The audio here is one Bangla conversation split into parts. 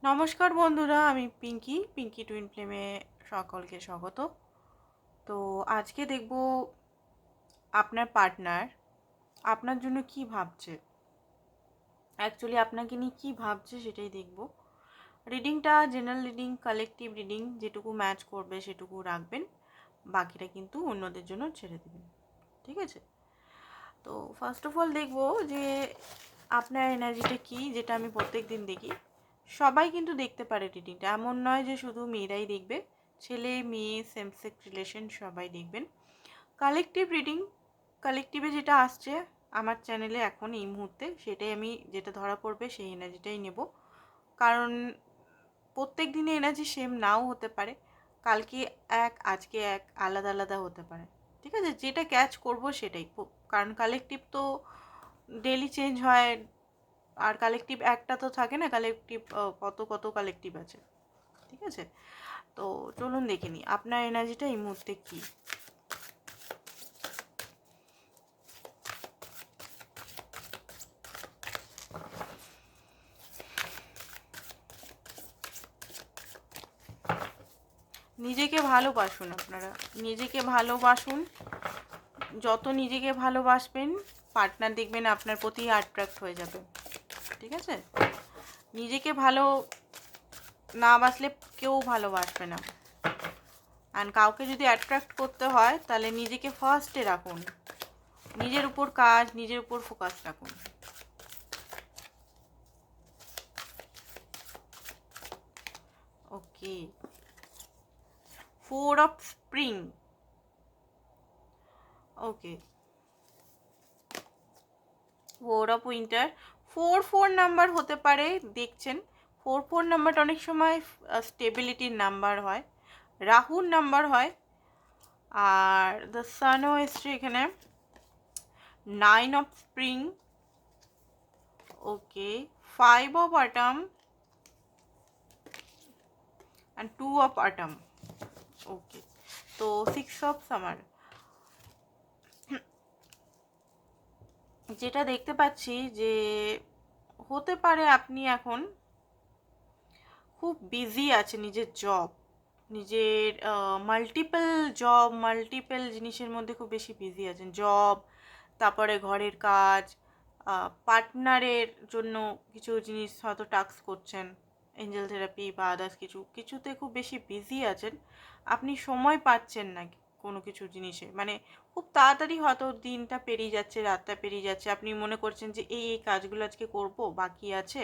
নমস্কার বন্ধুরা, আমি পিঙ্কি টুইন ফ্লেমে সকলকে স্বাগত। তো আজকে দেখব আপনার পার্টনার আপনার জন্য কি ভাবছে, অ্যাকচুয়ালি আপনাকে নিয়ে কী ভাবছে সেটাই দেখব। রিডিংটা জেনারেল রিডিং, কালেকটিভ রিডিং, যেটুকু ম্যাচ করবে সেটুকু রাখবেন, বাকিটা কিন্তু অন্যদের জন্য ছেড়ে দেবেন, ঠিক আছে? তো ফার্স্ট অফ অল দেখব যে আপনার এনার্জিটা কী, যেটা আমি প্রত্যেক দিন দেখি। সবাই কিন্তু দেখতে পারে রিডিংটা, এমন নয় যে শুধু মেয়েরাই দেখবে, ছেলে মেয়ে সেম সেক্স রিলেশন সবাই দেখবেন। কালেকটিভ রিডিং, কালেকটিভে যেটা আসছে আমার চ্যানেলে এখন এই মুহূর্তে, সেটাই আমি, যেটা ধরা পড়বে সেই এনার্জিটাই নেব। কারণ প্রত্যেক দিনে এনার্জি সেম নাও হতে পারে, কালকে এক আজকে এক, আলাদা আলাদা হতে পারে, ঠিক আছে? যেটা ক্যাচ করব সেটাই, কারণ কালেকটিভ তো ডেলি চেঞ্জ হয়, আর কালেকটিভ একটা তো থাকে না, কালেকটিভ কত কত কালেকটিভ আছে, ঠিক আছে? তো চলুন দেখে নিই আপনার এনার্জিটা এই মুহূর্তে কী। নিজেকে ভালোবাসুন, আপনারা নিজেকে ভালোবাসুন। যত নিজেকে ভালোবাসবেন, পার্টনার দেখবেন আপনার প্রতি অ্যাট্রাক্ট হয়ে যাবে, ঠিক আছে? নিজেকে ভালো না বাসলে কেউ ভালোবাসবে না। অ্যান্ড কাউকে যদি অ্যাট্রাক্ট করতে হয় তাহলে নিজেকে ফার্স্টে রাখুন, নিজের উপর কাজ, নিজের উপর ফোকাস রাখুন। ওকে, 4 of spring. Okay, 4 of winter. 4 number হতে পারে, দেখছেন 4 নাম্বারটা অনেক সময় স্টেবিলিটির নাম্বার হয়, রাহুর নাম্বার হয়। আর দ্য সানও এসছে এখানে, 9 of spring. Okay, 5 of autumn and 2 of autumn. Okay, তো 6 অফ সামার। যেটা দেখতে পাচ্ছি যে হতে পারে আপনি এখন খুব বিজি আছে নিজের জব, নিজের মাল্টিপল জিনিসের মধ্যে খুব বেশি বিজি আছেন। জব, তারপরে ঘরের কাজ, পার্টনারের জন্য কিছু জিনিস হয়তো টাস্ক করছেন, এঞ্জেল থেরাপি বা আদার্স কিছুতে খুব বেশি বিজি আছেন। আপনি সময় পাচ্ছেন না কোনো কিছু জিনিসে, মানে খুব তাড়াতাড়ি হয়তো দিনটা পেরিয়ে যাচ্ছে, রাতটা পেরিয়ে যাচ্ছে, আপনি মনে করছেন যে এই কাজগুলো আজকে করব, বাকি আছে,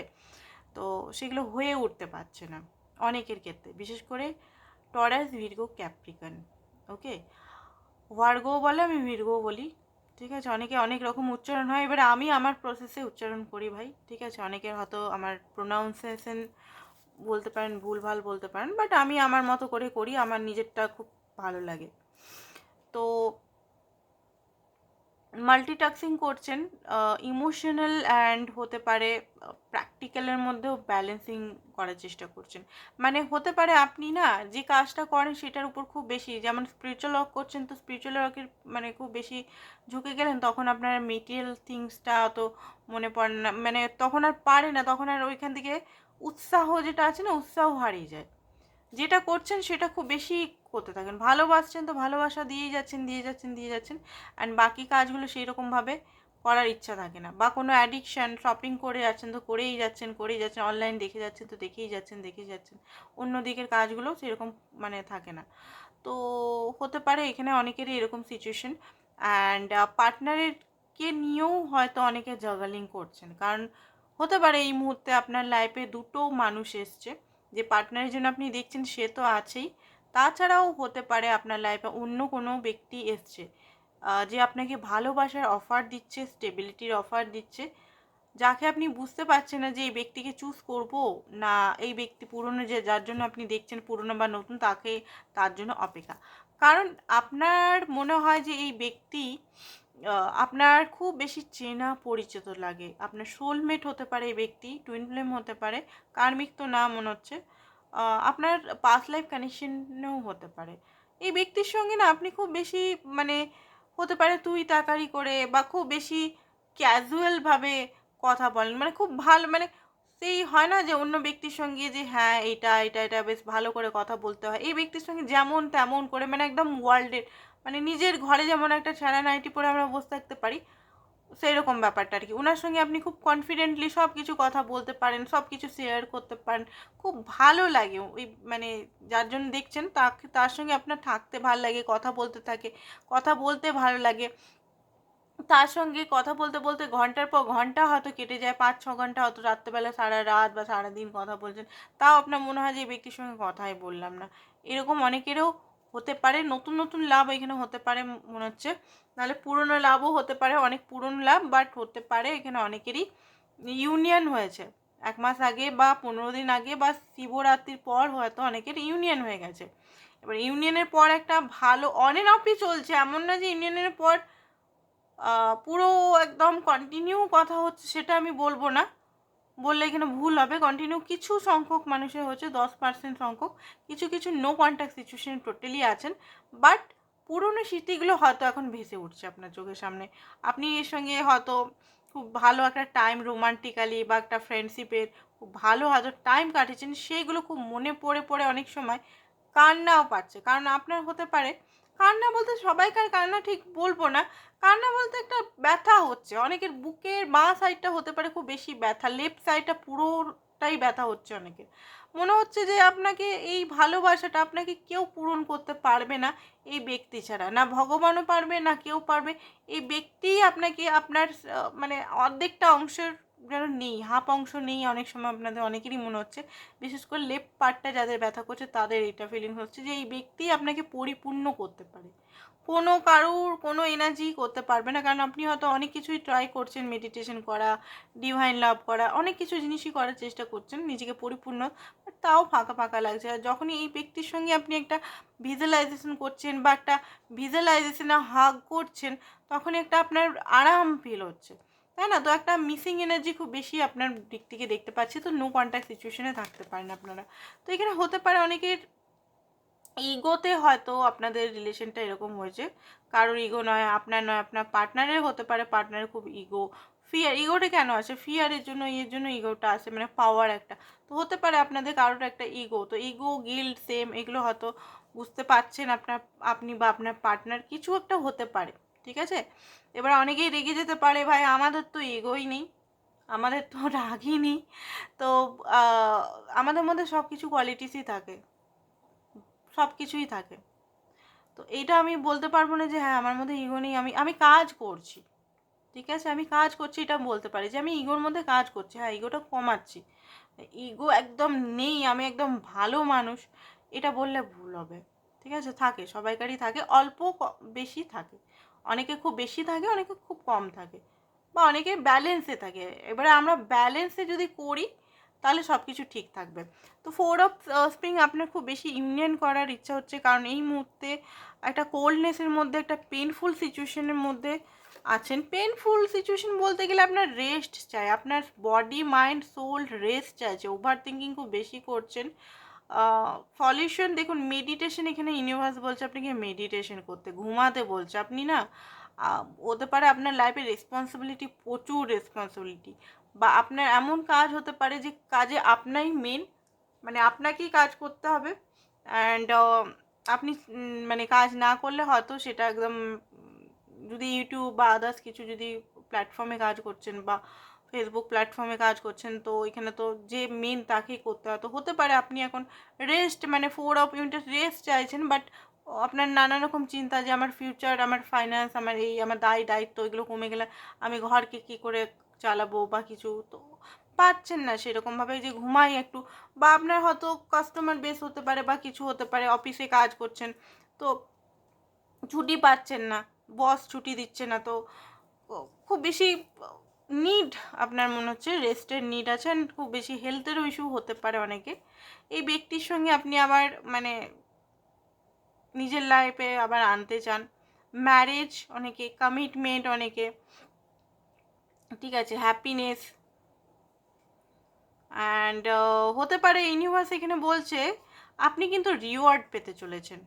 তো সেগুলো হয়ে উঠতে পারছে না অনেকের ক্ষেত্রে, বিশেষ করে টরাস, ভির্গো, ক্যাপ্রিকন। ওকে, ভার্গো বলে, আমি ভির্গো বলি, ঠিক আছে? অনেকে অনেক রকম উচ্চারণ হয়, এবারে আমি আমার প্রসেসে উচ্চারণ করি ভাই, ঠিক আছে? অনেকের হয়তো আমার প্রোনাউন্সিয়েশন বলতে পারেন, ভুলভাল বলতে পারেন, বাট আমি আমার মতো করে করি, আমার নিজেরটা খুব ভালো লাগে। তো মাল্টিটাস্কিং করছেন, ইমোশনাল অ্যান্ড হতে পারে প্র্যাকটিক্যালের মধ্যেও ব্যালেন্সিং করার চেষ্টা করছেন। মানে হতে পারে আপনি না যে কাজটা করেন সেটার উপর খুব বেশি, যেমন স্পিরিচুয়াল ওয়ার্ক করছেন, তো স্পিরিচুয়াল ওয়ার্কের মানে খুব বেশি ঝুঁকে গেলেন, তখন আপনার মেটেরিয়াল থিংসটা অত মনে পড়ে না, মানে তখন আর পারে না, তখন আর ওইখান থেকে উৎসাহ যেটা আছে না, উৎসাহ হারিয়ে যায়। যেটা করছেন সেটা খুব বেশি করতে থাকেন, ভালোবাসছেন তো ভালোবাসা দিয়ে যাচ্ছেন, অ্যান্ড বাকি কাজগুলো সেই রকমভাবে করার ইচ্ছা থাকে না, বা কোনো অ্যাডিকশান, শপিং করে যাচ্ছেন তো করেই যাচ্ছেন, অনলাইন দেখে যাচ্ছেন, অন্য দিকের কাজগুলো সেরকম মানে থাকে না। তো হতে পারে এখানে অনেকেরই এরকম সিচুয়েশন, অ্যান্ড পার্টনারেরকে নিয়েও হয়তো অনেকে জাগালিং করছেন, কারণ হতে পারে এই মুহূর্তে আপনার লাইফে দুটো মানুষ এসছে, যে পার্টনারের জন্য আপনি দেখছেন সে তো আছেই, তাছাড়াও হতে পারে আপনার লাইফে অন্য কোনো ব্যক্তি এসছে, যে আপনাকে ভালোবাসার অফার দিচ্ছে, স্টেবিলিটির অফার দিচ্ছে, যাকে আপনি বুঝতে পারছেন না যে এই ব্যক্তিকে চুজ করব না এই ব্যক্তি পুরনো, যে যার জন্য আপনি দেখছেন পুরনো বা নতুন, তার জন্য অপেক্ষা। কারণ আপনার মনে হয় যে এই ব্যক্তি আপনার খুব বেশি চেনা পরিচিত লাগে, আপনার সোলমেট হতে পারে এই ব্যক্তি, টুইন ফ্লেম হতে পারে, কার্মিক তো না মনে হচ্ছে, আপনার পাস্ট লাইফ কানেকশনেও হতে পারে। এই ব্যক্তির সঙ্গে না আপনি খুব বেশি মানে হতে পারে তুই তাকারি করে, বা খুব বেশি ক্যাজুয়ালভাবে কথা বলেন, মানে খুব ভালো, মানে সেই হয় না যে অন্য ব্যক্তির সঙ্গে যে হ্যাঁ এটা এটা এটা বেশ ভালো করে কথা বলতে হয়, এই ব্যক্তির সঙ্গে যেমন তেমন করে মানে একদম ওয়ার্ল্ডের মানে নিজের ঘরে যেমন একটা ছাড়া নাইটি পরে আমরা বসে থাকতে পারি, সেই রকম ব্যাপারটা আর কি। ওনার সঙ্গে আপনি খুব কনফিডেন্টলি সব কিছু কথা বলতে পারেন, সব কিছু শেয়ার করতে পারেন, খুব ভালো লাগে ওই মানে যার জন্য দেখছেন তাকে, তার সঙ্গে আপনার থাকতে ভালো লাগে, কথা বলতে থাকে, কথা বলতে ভালো লাগে। তার সঙ্গে কথা বলতে বলতে ঘন্টার পর ঘন্টা হয়তো কেটে যায়, 5-6 ঘন্টা হয়তো রাত্রেবেলা সারা রাত বা সারাদিন কথা বলছেন, তাও আপনার মনে হয় যে এই ব্যক্তির সঙ্গে কথাই বললাম না। এরকম অনেকেরও হতে পারে, নতুন নতুন লাভ এখানে হতে পারে মনে হচ্ছে, নাহলে পুরনো লাভও হতে পারে, অনেক পুরনো লাভ, বাট হতে পারে এখানে অনেকেরই ইউনিয়ন হয়েছে 1 মাস আগে বা 15 দিন আগে বা শিবরাত্রির পর হয়তো অনেকের ইউনিয়ন হয়ে গেছে। এবার ইউনিয়নের পর একটা ভালো অন এন্ড অফই চলছে, এমন না যে ইউনিয়নের পর পুরো একদম কন্টিনিউ কথা হচ্ছে, সেটা আমি বলবো না, বললে এখানে ভুল হবে। কন্টিনিউ কিছু সংখ্যক মানুষের হচ্ছে, 10% সংখ্যক, কিছু কিছু নো কন্ট্যাক্ট সিচুয়েশন টোটালি আছেন, বাট পুরনো স্মৃতিগুলো হয়তো এখন ভেসে উঠছে আপনার চোখের সামনে। আপনি এর সঙ্গে হয়তো খুব ভালো একটা টাইম রোমান্টিক্যালি বা একটা ফ্রেন্ডশিপের খুব ভালো হয়তো টাইম কাটিয়েছেন, সেইগুলো খুব মনে পড়ে পড়ে অনেক সময় কান্নাও পাচ্ছে। কারণ আপনার হতে পারে কান্না বলতে, সবাইকার কান্না ঠিক বলবো না, কান্না বলতে একটা ব্যথা হচ্ছে, অনেকের বুকের বাঁ সাইডটা হতে পারে খুব বেশি ব্যথা, লেফট সাইডটা পুরোটাই ব্যথা হচ্ছে অনেকের। মনে হচ্ছে যে আপনাকে এই ভালোবাসাটা আপনাকে কেউ পূরণ করতে পারবে না এই ব্যক্তি ছাড়া, না ভগবানও পারবে না কেউ পারবে, এই ব্যক্তিই আপনাকে আপনার মানে অর্ধেকটা অংশের যেন নেই, হাফ অংশ নেই অনেক সময় আপনাদের অনেকেরই মনে হচ্ছে, বিশেষ করে লেফট পার্টটা যাদের ব্যথা করছে তাদের এটা ফিলিং হচ্ছে যে এই ব্যক্তি আপনাকে পরিপূর্ণ করতে পারে, কোনো কারুর কোনো এনার্জি করতে পারবে না। কারণ আপনি হয়তো অনেক কিছুই ট্রাই করছেন, মেডিটেশন করা, ডিভাইন লাভ করা, অনেক কিছু জিনিসই করার চেষ্টা করছেন নিজেকে পরিপূর্ণ, বাট তাও ফাঁকা ফাঁকা লাগছে। আর যখনই এই ব্যক্তির সঙ্গে আপনি একটা ভিজুয়ালাইজেশন করছেন বা একটা ভিজুয়ালাইজেশনে হাগ করছেন, তখনই একটা আপনার আরাম ফিল হচ্ছে, তাই না? তো একটা মিসিং এনার্জি খুব বেশি আপনার দিক থেকে দেখতে পাচ্ছি, তো নো কন্ট্যাক্ট সিচুয়েশনে থাকতে পারেন আপনারা। তো এখানে হতে পারে অনেকের ইগোতে হয়তো আপনাদের রিলেশনটা এরকম হয়েছে, কারোর ইগো নয়, আপনার নয়, আপনার পার্টনারের হতে পারে, পার্টনারের খুব ইগো, ফিয়ার, ইগোটা কেন আসে, ফিয়ারের জন্য, এর জন্য ইগোটা আসে, মানে পাওয়ার একটা, তো হতে পারে আপনাদের কারোর একটা ইগো, তো ইগো গিল্ট সেম এগুলো হয়তো বুঝতে পারছেন আপনার, আপনি বা আপনার পার্টনার, কিছু একটা হতে পারে, ঠিক আছে? এবার অনেকেই রেগে যেতে পারে, ভাই আমাদের তো ইগোই নেই, আমাদের তো রাগই নেই, তো আমাদের মধ্যে সব কিছু কোয়ালিটিসই থাকে, সব কিছুই থাকে। তো এইটা আমি বলতে পারবো না যে হ্যাঁ আমার মধ্যে ইগো নেই, আমি আমি কাজ করছি, ঠিক আছে, আমি কাজ করছি, এটা বলতে পারি যে আমি ইগোর মধ্যে কাজ করছি, হ্যাঁ ইগোটা কমাচ্ছি, ইগো একদম নেই, আমি একদম ভালো মানুষ, এটা বললে ভুল হবে, ঠিক আছে? থাকে, সবাইকারই থাকে, অল্প বেশি থাকে, অনেকে খুব বেশি থাকে, অনেকে খুব কম থাকে, বা অনেকে ব্যালেন্সে থাকে। এবারে আমরা ব্যালেন্সে যদি করি তাহলে সব কিছু ঠিক থাকবে। তো 4 অফ স্প্রিং আপনার খুব বেশি ইউনিয়ন করার ইচ্ছা হচ্ছে, কারণ এই মুহূর্তে একটা কোল্ডনেসের মধ্যে, একটা পেনফুল সিচুয়েশনের মধ্যে আছেন। পেনফুল সিচুয়েশন বলতে গেলে আপনার রেস্ট চাই, আপনার বডি মাইন্ড সোল রেস্ট চাইছে, ওভার থিঙ্কিং খুব বেশি করছেন। সলিউশন দেখুন, মেডিটেশন, এখানে ইউনিভার্স বলছে আপনাকে মেডিটেশন করতে, ঘুমাতে বলছে, আপনি না হতে পারে আপনার লাইফে রেসপন্সিবিলিটি, প্রচুর রেসপন্সিবিলিটি, বা আপনার এমন কাজ হতে পারে যে কাজে আপনাই মেন, মানে আপনাকেই কাজ করতে হবে, অ্যান্ড আপনি মানে কাজ না করলে হয়তো সেটা একদম যদি ইউটিউব বা আদার্স কিছু যদি প্ল্যাটফর্মে কাজ করছেন বা ফেসবুক প্ল্যাটফর্মে কাজ করছেন, তো এখানে তো যে মেন তাকেই করতে হয়, তো হতে পারে আপনি এখন রেস্ট মানে 4 অফ ইউনিট রেস্ট চাইছেন, বাট আপনার নানা রকম চিন্তা যে আমার ফিউচার, আমার ফাইন্যান্স, আমার এই আমার দায়িত্ব এগুলো কমে গেলে আমি ঘরকে কী করে চালাবো বা কিছু, তো পাচ্ছেন না সেরকমভাবে যে ঘুমাই একটু, বা আপনার হয়তো কাস্টমার বেস হতে পারে বা কিছু হতে পারে, অফিসে কাজ করছেন, তো ছুটি পাচ্ছেন না, বস ছুটি দিচ্ছে না, তো খুব বেশি নিড, আপনার মনে হচ্ছে রেস্টের নিড আছে, and খুব বেশি হেলথেরও ইস্যু হতে পারে অনেকে। এই ব্যক্তির সঙ্গে আপনি আবার মানে নিজের লাইফে আবার আনতে চান, ম্যারেজ অনেকে, কমিটমেন্ট অনেকে, ঠিক আছে, হ্যাপিনেস, অ্যান্ড হতে পারে ইউনিভার্স এখানে বলছে আপনি কিন্তু রিওয়ার্ড পেতে চলেছেন,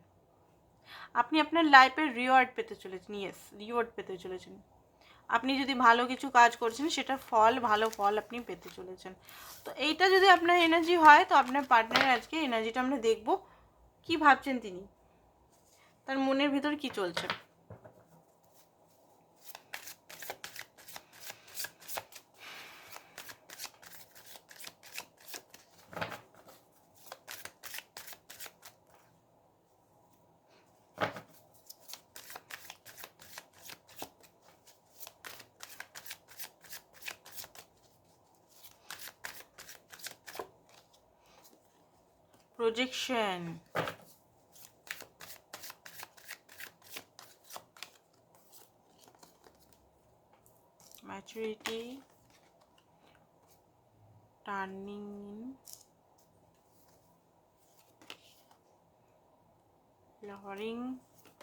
আপনি আপনার লাইফের রিওয়ার্ড পেতে চলেছেন, ইয়েস রিওয়ার্ড পেতে চলেছেন, আপনি যদি ভালো কিছু কাজ করছেন সেটার ফল, ভালো ফল আপনি পেতে চলেছেন। তো এইটা যদি আপনার এনার্জি হয়, তো আপনার পার্টনারের আজকে এনার্জিটা আমরা দেখব, কি ভাবছেন তিনি, তার মনের ভিতর কি চলছে। Projection, maturity, turning in,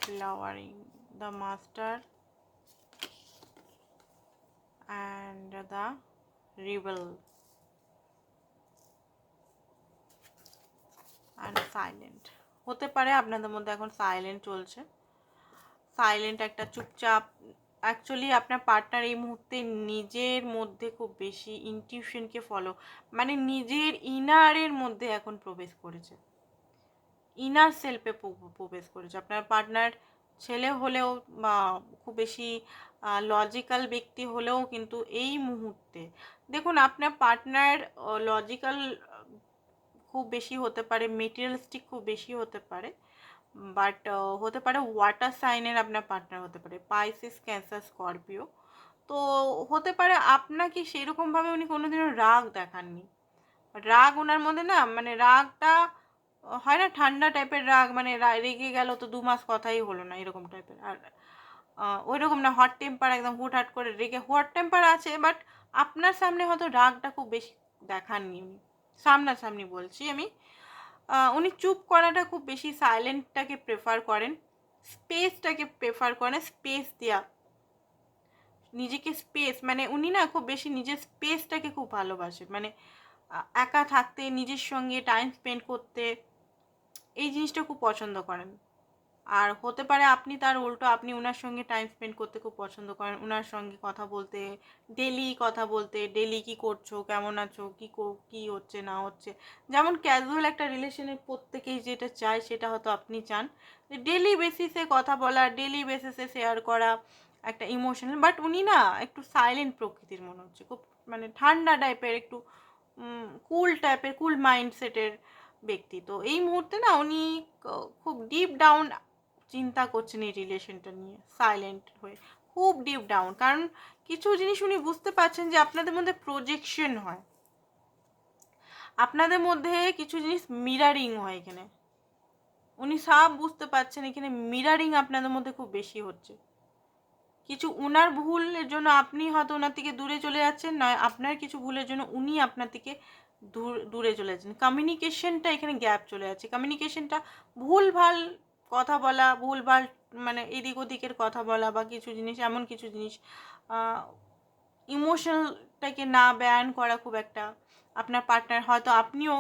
flowering, the master and the rebel and silent। হতে পারে আপনাদের মধ্যে এখন সাইলেন্ট চলছে, সাইলেন্ট একটা চুপচাপ। অ্যাকচুয়ালি আপনার পার্টনার এই মুহূর্তে নিজের মধ্যে খুব বেশি ইনটিউশনকে ফলো, মানে নিজের ইনারের মধ্যে এখন প্রবেশ করেছে, ইনার সেলফে প্রবেশ করেছে। আপনার পার্টনার ছেলে হলেও বা খুব বেশি লজিক্যাল ব্যক্তি হলেও কিন্তু এই মুহূর্তে দেখুন, আপনার পার্টনার লজিক্যাল খুব বেশি হতে পারে, মেটেরিয়ালিস্টিক খুব বেশি হতে পারে, বাট হতে পারে ওয়াটার সাইনের আপনার পার্টনার হতে পারে, পাইসিস, ক্যান্সার, স্করপিও। তো হতে পারে আপনাকে সেরকমভাবে উনি কোনোদিনও রাগ দেখাননি। রাগ ওনার মধ্যে না, মানে রাগটা হয় না ঠান্ডা টাইপের রাগ, মানে রেগে গেল তো 2 মাস কথাই হলো না, এরকম টাইপের। আর ওই রকম না হট টেম্পার, একদম হুটহাট করে রেগে, হট টেম্পার আছে বাট আপনার সামনে হয়তো রাগটা খুব বেশি দেখাননি উনি, সামনাসামনি বলছি আমি। উনি চুপ করাটা খুব বেশি, সাইলেন্টটাকে প্রেফার করেন, স্পেসটাকে প্রেফার করেন, স্পেস দেওয়া, নিজেকে স্পেস, মানে উনি না খুব বেশি নিজের স্পেসটাকে খুব ভালোবাসেন, মানে একা থাকতে, নিজের সঙ্গে টাইম স্পেন্ড করতে, এই জিনিসটা খুব পছন্দ করেন। আর হতে পারে আপনি তার উল্টো, আপনি ওনার সঙ্গে টাইম স্পেন্ড করতে খুব পছন্দ করেন, ওনার সঙ্গে কথা বলতে, ডেলি কথা বলতে, ডেলি কী করছো, কেমন আছো, কী হচ্ছে না হচ্ছে, যেমন ক্যাজুয়াল একটা রিলেশনে প্রত্যেকেই যেটা চায় সেটা হয়তো আপনি চান, যে ডেলি বেসিসে কথা বলা, ডেলি বেসিসে শেয়ার করা একটা ইমোশনাল। বাট উনি না একটু সাইলেন্ট প্রকৃতির মনে হচ্ছে, খুব মানে ঠান্ডা টাইপের, একটু কুল টাইপের, কুল মাইন্ডসেটের ব্যক্তি। তো এই মুহূর্তে না উনি খুব ডিপ ডাউন চিন্তা করছেন এই রিলেশনটা নিয়ে, সাইলেন্ট হয়ে খুব ডিপ ডাউন। কারণ কিছু জিনিস উনি বুঝতে পারছেন যে আপনাদের মধ্যে প্রজেকশন হয়, আপনাদের মধ্যে কিছু জিনিস মিরারিং হয়। এখানে উনি সব বুঝতে পারছেন, এখানে মিরারিং আপনাদের মধ্যে খুব বেশি হচ্ছে। কিছু ওনার ভুলের জন্য আপনি হয়তো ওনার থেকে দূরে চলে যাচ্ছেন, নয় আপনার কিছু ভুলের জন্য উনি আপনার থেকে দূরে চলে যাচ্ছেন। কমিউনিকেশনটা এখানে গ্যাপ চলে যাচ্ছে, কমিউনিকেশনটা ভুলভাল কথা বলা, ভুলভাল মানে এদিক ওদিকের কথা বলা, বা কিছু জিনিস, এমন কিছু জিনিস ইমোশনালটাকে না বয়ান করা খুব একটা, আপনার পার্টনার হয়তো আপনিও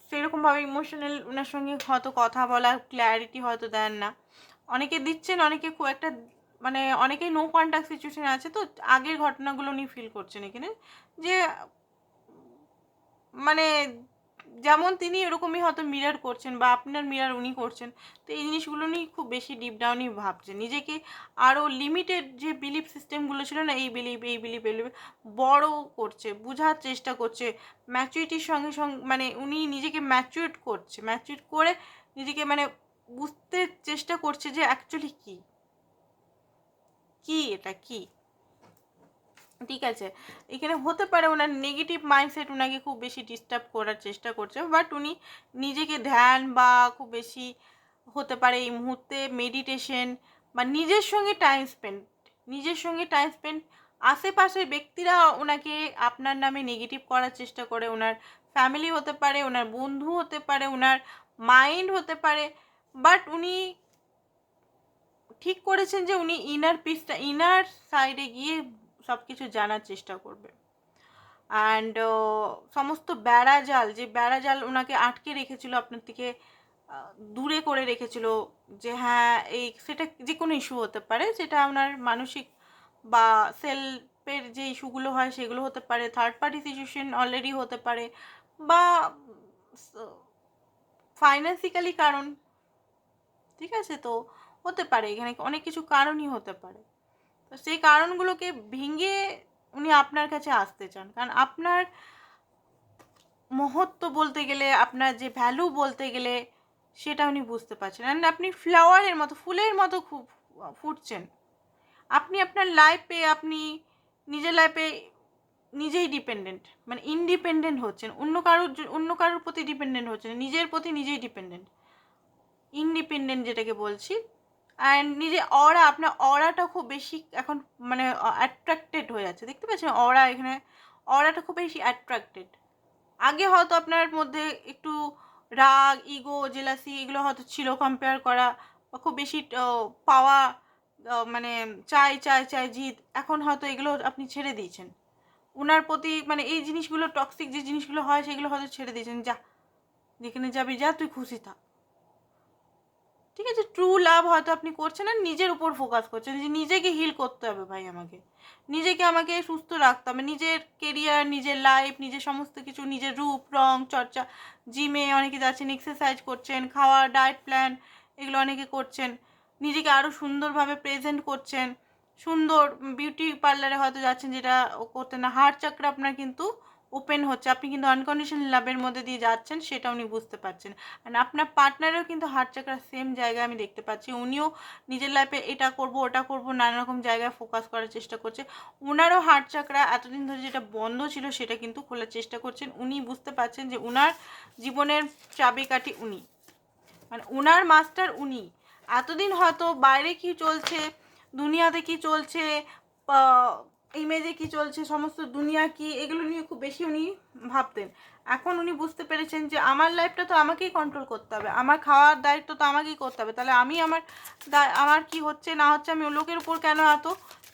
সেরকমভাবে ইমোশনাল ওনার সঙ্গে হয়তো কথা বলার ক্ল্যারিটি হয়তো দেন না, অনেকে দিচ্ছেন, অনেকে খুব একটা, মানে অনেকেই নো কন্ট্যাক্ট সিচুয়েশন আছে। তো আগের ঘটনাগুলো উনি ফিল করছেন এখানে, যে মানে যেমন তিনি এরকমই হয়তো মিরার করছেন, বা আপনার মিরার উনি করছেন। তো এই জিনিসগুলো নিয়ে খুব বেশি ডিপ ডাউনই ভাবছেন, নিজেকে আরও লিমিটেড যে বিলিফ সিস্টেমগুলো ছিল না, এই বিলিফ বড় করছে, বোঝার চেষ্টা করছে, ম্যাচুরিটির সঙ্গে সঙ্গে, মানে উনি নিজেকে ম্যাচুরেট করছে, ম্যাচুরেট করে নিজেকে মানে বুঝতে চেষ্টা করছে যে অ্যাকচুয়ালি কি এটা কি। ঠিক আছে, এখানে হতে পারে ওনার নেগেটিভ মাইন্ডসেট ওনাকে খুব বেশি ডিস্টার্ব করার চেষ্টা করছে, বাট উনি নিজেকে ধ্যান বা খুব বেশি হতে পারে এই মুহূর্তে মেডিটেশন বা নিজের সঙ্গে টাইম স্পেন্ড, আশেপাশের ব্যক্তিরা ওনাকে আপনার নামে নেগেটিভ করার চেষ্টা করে, ওনার ফ্যামিলি হতে পারে, ওনার বন্ধু হতে পারে, ওনার মাইন্ড হতে পারে, বাট উনি ঠিক করেছেন যে উনি ইনার সাইডে গিয়ে সব কিছু জানার চেষ্টা করবে। অ্যান্ড সমস্ত বেড়াজাল ওনাকে আটকে রেখেছিল, আপনার থেকে দূরে করে রেখেছিল, যে হ্যাঁ এই সেটা যে কোনো ইস্যু হতে পারে, যেটা ওনার মানসিক বা সেলফের যে ইস্যুগুলো হয় সেগুলো হতে পারে, থার্ড পার্টি সিচুয়েশন অলরেডি হতে পারে, বা ফাইন্যান্সিক্যালি কারণ, ঠিক আছে? তো হতে পারে, এখানে অনেক কিছু কারণই হতে পারে। তো সেই কারণগুলোকে ভেঙে উনি আপনার কাছে আসতে চান, কারণ আপনার মহত্ব বলতে গেলে, আপনার যে ভ্যালু বলতে গেলে, সেটা উনি বুঝতে পারছেন। অ্যান্ড আপনি ফ্লাওয়ারের মতো, ফুলের মতো খুব ফুটছেন। আপনি আপনার লাইফে, আপনি নিজের লাইফে নিজেই ডিপেন্ডেন্ট, মানে ইন্ডিপেন্ডেন্ট হচ্ছেন, অন্য কারোর প্রতি ডিপেন্ডেন্ট হচ্ছেন, নিজের প্রতি নিজেই ডিপেন্ডেন্ট, ইন্ডিপেন্ডেন্ট যেটাকে বলছি। অ্যান্ড নিজে আপনার অরাটা খুব বেশি এখন মানে অ্যাট্রাক্টেড হয়ে যাচ্ছে, দেখতে পাচ্ছেন এখানে অরাটা খুব বেশি অ্যাট্রাক্টেড। আগে হয়তো আপনার মধ্যে একটু রাগ, ইগো, জেলাসি এগুলো হয়তো ছিল, কম্পেয়ার করা বা খুব বেশি পাওয়া, মানে চাই চাই চাই জিদ, এখন হয়তো এগুলো আপনি ছেড়ে দিয়েছেন ওনার প্রতি, মানে এই জিনিসগুলো, টক্সিক যে জিনিসগুলো হয় সেগুলো হয়তো ছেড়ে দিয়েছেন। যা, যেখানে যাবি যা, তুই খুশি থাক, ঠিক আছে? ট্রু লাভ হয়তো আপনি করছেন, আর নিজের উপর ফোকাস করছেন যে নিজেকে হিল করতে হবে ভাই, আমাকে সুস্থ রাখতে হবে, নিজের কেরিয়ার, নিজের লাইফ, নিজের সমস্ত কিছু, নিজের রূপ রং চর্চা, জিমে অনেকে যাচ্ছেন, এক্সারসাইজ করছেন, খাওয়া, ডায়েট প্ল্যান এগুলো অনেকে করছেন, নিজেকে আরও সুন্দরভাবে প্রেজেন্ট করছেন, সুন্দর বিউটি পার্লারে হয়তো যাচ্ছেন, যেটা করতেন না। হার্ট চাকরা আপনার কিন্তু ওপেন হচ্ছে, আপনি কিন্তু আনকন্ডিশনাল লাভের মধ্যে দিয়ে যাচ্ছেন, সেটা উনি বুঝতে পারছেন। আর আপনার পার্টনারেও কিন্তু হার্ট চাকরা সেম জায়গায় আমি দেখতে পাচ্ছি, উনিও নিজের লাইফে এটা করব ওটা করব নানা রকম জায়গায় ফোকাস করার চেষ্টা করছে। ওনারও হার্ট চাকরা এতদিন ধরে যেটা বন্ধ ছিল সেটা কিন্তু খোলার চেষ্টা করছেন। উনি বুঝতে পারছেন যে ওনার জীবনের চাবিকাঠি উনি, মানে ওনার মাস্টার উনি। এতদিন হয়তো বাইরে কি চলছে, দুনিয়াতে কি চলছে, ইমেজে কি চলছে, সমস্ত দুনিয়া কি, এগুলো নিয়ে খুব বেশি উনি ভাবতেন। এখন উনি বুঝতে পেরেছেন যে আমার লাইফটা তো আমাকেই কন্ট্রোল করতে হবে, আমার খাওয়ার দায়িত্ব তো আমাকেই করতে হবে, তাহলে আমি আমার কি হচ্ছে না হচ্ছে আমি লোকের উপর কেন এত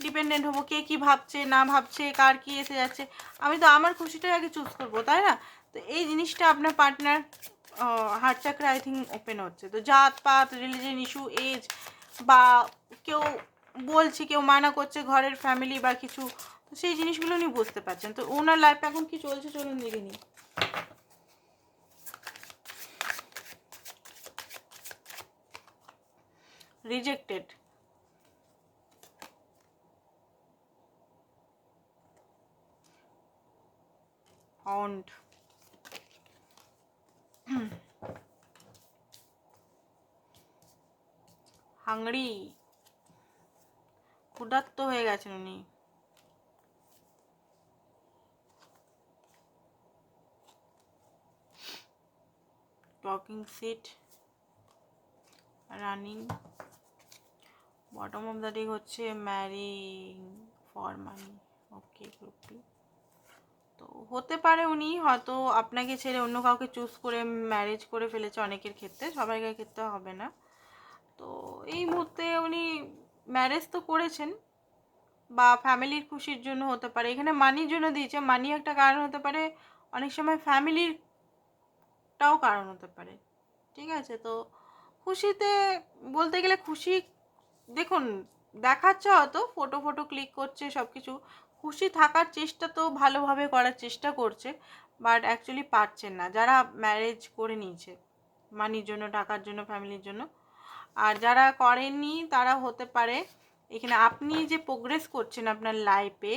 ডিপেন্ডেন্ট হবো, কে কি ভাবছে না ভাবছে, কার কি এসে যাচ্ছে, আমি তো আমার খুশিটাই আগে চুজ করবো, তাই না? তো এই জিনিসটা আপনার partner heart চাকরা I think open হচ্ছে। তো জাত পাত, রিলিজিয়ন ইস্যু, এজ, বা কেউ বলছে, কেউ মানা করছে, ঘরের ফ্যামিলি বা কিছু, তো সেই জিনিসগুলো উনি বুঝতে পারছেন। তো ওনার লাইফে এখন কি চলছে চলুন দেখে নিই। রিজেক্টেড, হাউন্ড, হাংরি, ক্ষুধার্ত হয়ে গেছেন উনি, talking seat, running, bottom of the deck হচ্ছে ম্যারিং ফর মানি। ওকে গ্রুপটি, তো হতে পারে উনি হয়তো আপনাকে ছেড়ে অন্য কাউকে চুজ করে ম্যারেজ করে ফেলেছে, অনেকের ক্ষেত্রে, সবাইকার ক্ষেত্রে হবে না। তো এই মুহূর্তে উনি ম্যারেজ তো করেছেন, বা ফ্যামিলির খুশির জন্য হতে পারে, এখানে মানির জন্য দিয়েছে, মানি একটা কারণ হতে পারে, অনেক সময় ফ্যামিলিরটাও কারণ হতে পারে, ঠিক আছে? তো খুশিতে বলতে গেলে খুশি, দেখুন দেখাচ্ছে হয়তো ফটো ফটো ক্লিক করছে সব কিছু, খুশি থাকার চেষ্টা তো ভালোভাবে করার চেষ্টা করছে, বাট অ্যাকচুয়ালি পারছেন না যারা ম্যারেজ করে নিয়েছে, মানির জন্য, টাকার জন্য, ফ্যামিলির জন্য। আর যারা করেননি তারা হতে পারে এখানে আপনি যে প্রোগ্রেস করছেন আপনার লাইফে,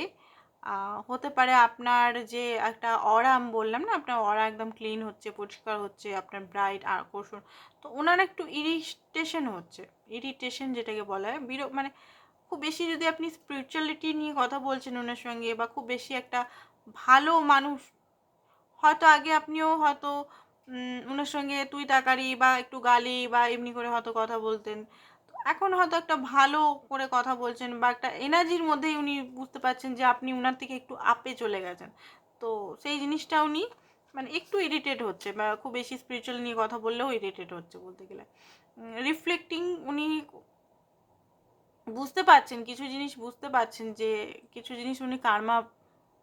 হতে পারে আপনার যে একটা অরা, আমি বললাম না আপনার অরা একদম ক্লিন হচ্ছে, পরিষ্কার হচ্ছে, আপনার ব্রাইট আকর্ষণ, তো ওনার একটু ইরিটেশন হচ্ছে, ইরিটেশন যেটাকে বলা হয়, মানে খুব বেশি যদি আপনি স্পিরিচুয়ালিটি নিয়ে কথা বলছেন ওনার সঙ্গে, বা খুব বেশি একটা ভালো মানুষ, হয়তো আগে আপনিও হয়তো ওনার সঙ্গে তুই তাকারি বা একটু গালি বা এমনি করে হয়তো কথা বলতেন, তো এখন হয়তো একটা ভালো করে কথা বলছেন, বা একটা এনার্জির মধ্যেই উনি বুঝতে পারছেন যে আপনি ওনার থেকে একটু আপে চলে গেছেন। তো সেই জিনিসটা উনি মানে একটু ইরিটেট হচ্ছে, বা খুব বেশি স্পিরিচুয়াল নিয়ে কথা বললেও ইরিটেট হচ্ছে বলতে গেলে। রিফ্লেক্টিং, উনি বুঝতে পারছেন কিছু জিনিস, বুঝতে পারছেন যে কিছু জিনিস উনি কার্মা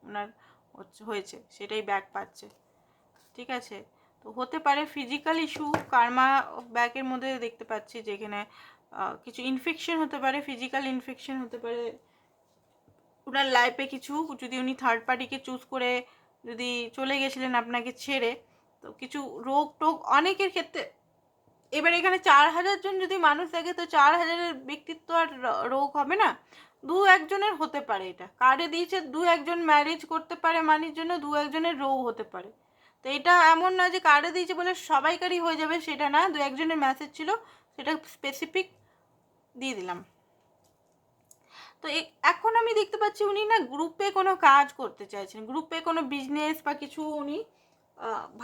ওনার হয়েছে, সেটাই ব্যাক পাচ্ছে, ঠিক আছে? তো হতে পারে ফিজিক্যাল ইস্যু, কার্মা ব্যাকের মধ্যে দেখতে পাচ্ছি, যেখানে কিছু ইনফেকশন হতে পারে, ফিজিক্যাল ইনফেকশন হতে পারে, ওনার লাইফে কিছু যদি উনি থার্ড পার্টিকে চুজ করে যদি চলে গেছিলেন আপনাকে ছেড়ে, তো কিছু রোগ টোগ অনেকের ক্ষেত্রে। এবার এখানে 4,000 জন যদি মানুষ থাকে, তো 4,000-এর ব্যক্তিত্ব আর রোগ হবে না? দু একজনের হতে পারে। এটা কার্ডে দিয়েছে, দু একজন ম্যারেজ করতে পারে মানির জন্য, দু একজনের রোগ হতে পারে। তো এটা এমন না যে কার্ডে দিয়েছে বলে সবাইকারই হয়ে যাবে, সেটা না। দু একজনের মেসেজ ছিল, সেটা স্পেসিফিক দিয়ে দিলাম। তো এখন আমি দেখতে পাচ্ছি উনি না গ্রুপে কোনো কাজ করতে চাইছেন, গ্রুপে কোনো বিজনেস বা কিছু উনি